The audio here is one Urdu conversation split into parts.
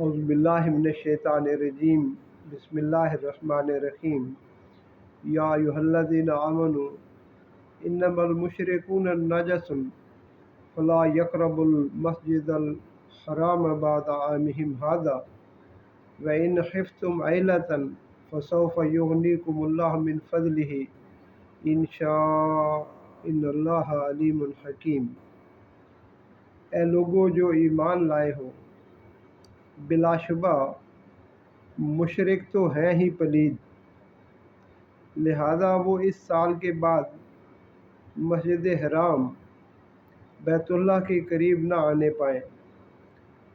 اعوذ باللہ من الشیطان الرجیم بسم اللہ الرحمن الرحیم یا ایھا الذین آمنوا انما المشرکون نجس فلا یقربوا المسجد الحرام بعد عامهم ھذا وإن خفتم عیلة فسوف یغنیکم اللہ من فضلہ ان شاء ان اللہ علیم حکیم۔ اے لوگو جو ایمان لائے ہو، بلا شبہ مشرک تو ہیں ہی پلید، لہذا وہ اس سال کے بعد مسجد حرام بیت اللہ کے قریب نہ آنے پائیں،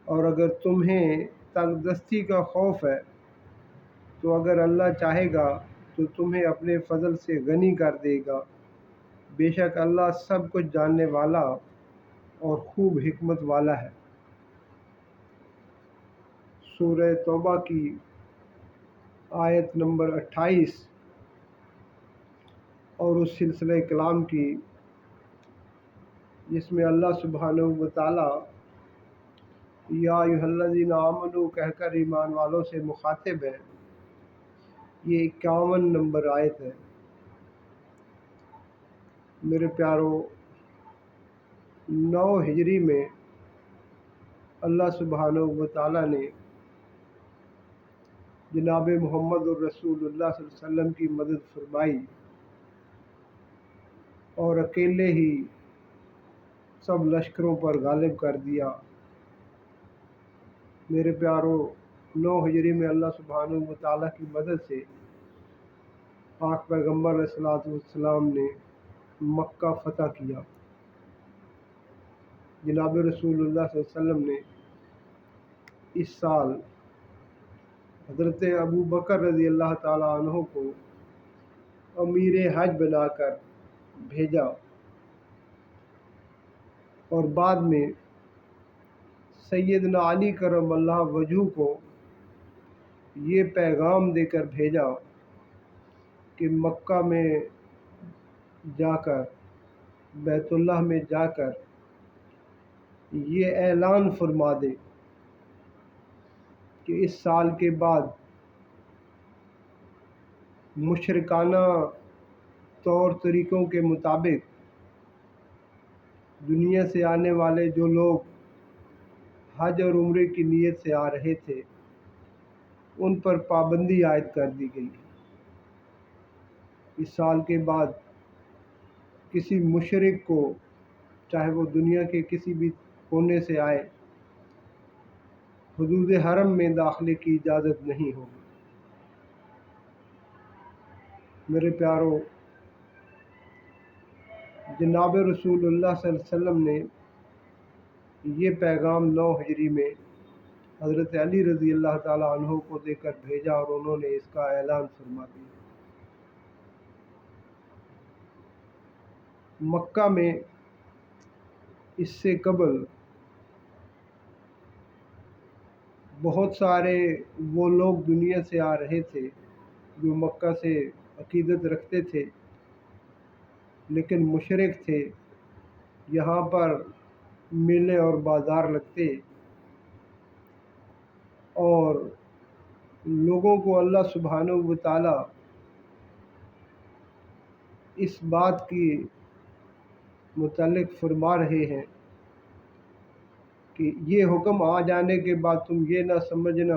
اور اگر تمہیں تنگ دستی کا خوف ہے تو اگر اللہ چاہے گا تو تمہیں اپنے فضل سے غنی کر دے گا، بے شک اللہ سب کچھ جاننے والا اور خوب حکمت والا ہے۔ سورہ توبہ کی آیت نمبر 28 اور اس سلسلہ کلام کی جس میں اللہ سبحانہ و تعالی یا ایھا الذین آمنوا کہہ کر ایمان والوں سے مخاطب ہے، یہ 51 نمبر آیت ہے۔ میرے پیارو، 9 ہجری میں اللہ سبحانہ و تعالی نے جناب محمد الرسول اللہ صلی اللہ علیہ وسلم کی مدد فرمائی اور اکیلے ہی سب لشکروں پر غالب کر دیا۔ میرے پیارو، 9 ہجری میں اللہ سبحانہ و تعالیٰ کی مدد سے پاک پیغمبر علیہ السلام نے مکہ فتح کیا۔ جناب رسول اللہ صلی اللہ علیہ وسلم نے اس سال حضرت ابو بکر رضی اللہ تعالیٰ عنہ کو امیر حج بنا کر بھیجا، اور بعد میں سیدنا علی کرم اللہ وجہہ کو یہ پیغام دے کر بھیجا کہ مکہ میں جا کر، بیت اللہ میں جا کر یہ اعلان فرما دے کہ اس سال کے بعد مشرکانہ طور طریقوں کے مطابق دنیا سے آنے والے جو لوگ حج اور عمرے کی نیت سے آ رہے تھے ان پر پابندی عائد کر دی گئی۔ اس سال کے بعد کسی مشرک کو، چاہے وہ دنیا کے کسی بھی کونے سے آئے، حدود حرم میں داخلے کی اجازت نہیں ہوگی۔ میرے پیارو، جناب رسول اللہ صلی اللہ علیہ وسلم نے یہ پیغام 9 ہجری میں حضرت علی رضی اللہ تعالیٰ عنہ کو دے کر بھیجا، اور انہوں نے اس کا اعلان فرما دیا۔ مکہ میں اس سے قبل بہت سارے وہ لوگ دنیا سے آ رہے تھے جو مکہ سے عقیدت رکھتے تھے لیکن مشرک تھے۔ یہاں پر میلے اور بازار لگتے اور لوگوں کو اللہ سبحانہ و تعالی اس بات کی متعلق فرما رہے ہیں کہ یہ حکم آ جانے کے بعد تم یہ نہ سمجھنا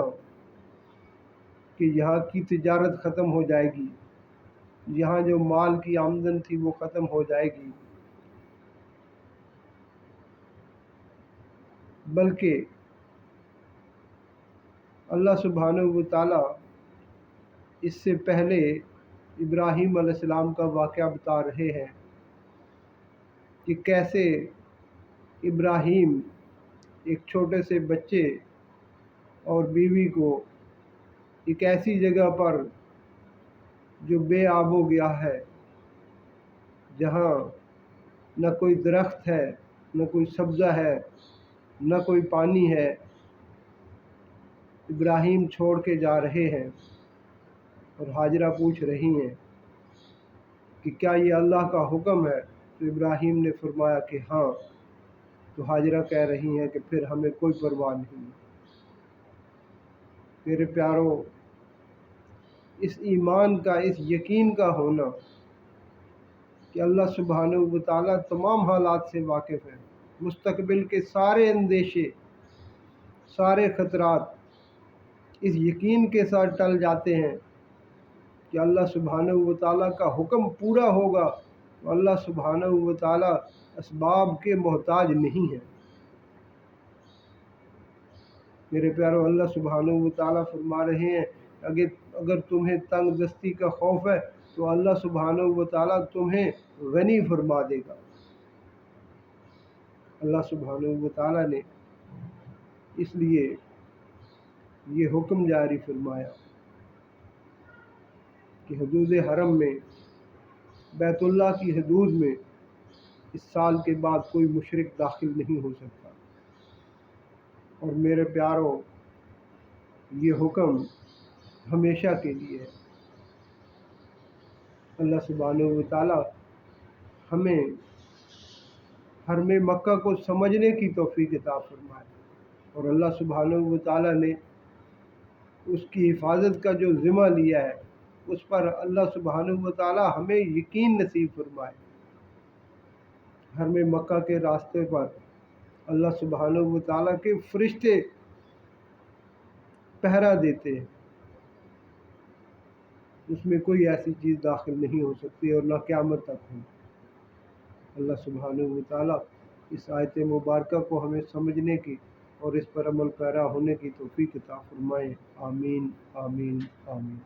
کہ یہاں کی تجارت ختم ہو جائے گی، یہاں جو مال کی آمدن تھی وہ ختم ہو جائے گی، بلکہ اللہ سبحانہ و تعالی اس سے پہلے ابراہیم علیہ السلام کا واقعہ بتا رہے ہیں کہ کیسے ابراہیم ایک چھوٹے سے بچے اور بیوی کو ایک ایسی جگہ پر جو بے آب و گیا ہے، جہاں نہ کوئی درخت ہے، نہ کوئی سبزہ ہے، نہ کوئی پانی ہے، ابراہیم چھوڑ کے جا رہے ہیں، اور ہاجرہ پوچھ رہی ہیں کہ کیا یہ اللہ کا حکم ہے؟ تو ابراہیم نے فرمایا کہ ہاں۔ تو ہاجرہ کہہ رہی ہیں کہ پھر ہمیں کوئی پرواہ نہیں۔ میرے پیاروں، اس ایمان کا، اس یقین کا ہونا کہ اللہ سبحانہ و تعالیٰ تمام حالات سے واقف ہے، مستقبل کے سارے اندیشے، سارے خطرات اس یقین کے ساتھ ٹل جاتے ہیں کہ اللہ سبحانہ و تعالیٰ کا حکم پورا ہوگا، تو اللہ سبحانہ و تعالیٰ اسباب کے محتاج نہیں ہے۔ میرے پیاروں، اللہ سبحانہ و تعالیٰ فرما رہے ہیں اگر تمہیں تنگ دستی کا خوف ہے تو اللہ سبحانہ و تعالیٰ تمہیں غنی فرما دے گا۔ اللہ سبحانہ و تعالیٰ نے اس لیے یہ حکم جاری فرمایا کہ حدود حرم میں، بیت اللہ کی حدود میں اس سال کے بعد کوئی مشرک داخل نہیں ہو سکتا۔ اور میرے پیاروں، یہ حکم ہمیشہ کے لیے ہے۔ اللہ سبحانہ و تعالیٰ ہمیں حرم مکہ کو سمجھنے کی توفیق عطا فرمائے، اور اللہ سبحانہ و تعالیٰ نے اس کی حفاظت کا جو ذمہ لیا ہے اس پر اللہ سبحانہ و تعالیٰ ہمیں یقین نصیب فرمائے۔ حرم مکہ کے راستے پر اللہ سبحانہ و تعالیٰ کے فرشتے پہرا دیتے ہیں، اس میں کوئی ایسی چیز داخل نہیں ہو سکتی اور نہ قیامت تک ہو۔ اللہ سبحانہ و تعالیٰ اس آیت مبارکہ کو ہمیں سمجھنے کی اور اس پر عمل پیرا ہونے کی توفیق عطا فرمائے۔ آمین، آمین، آمین۔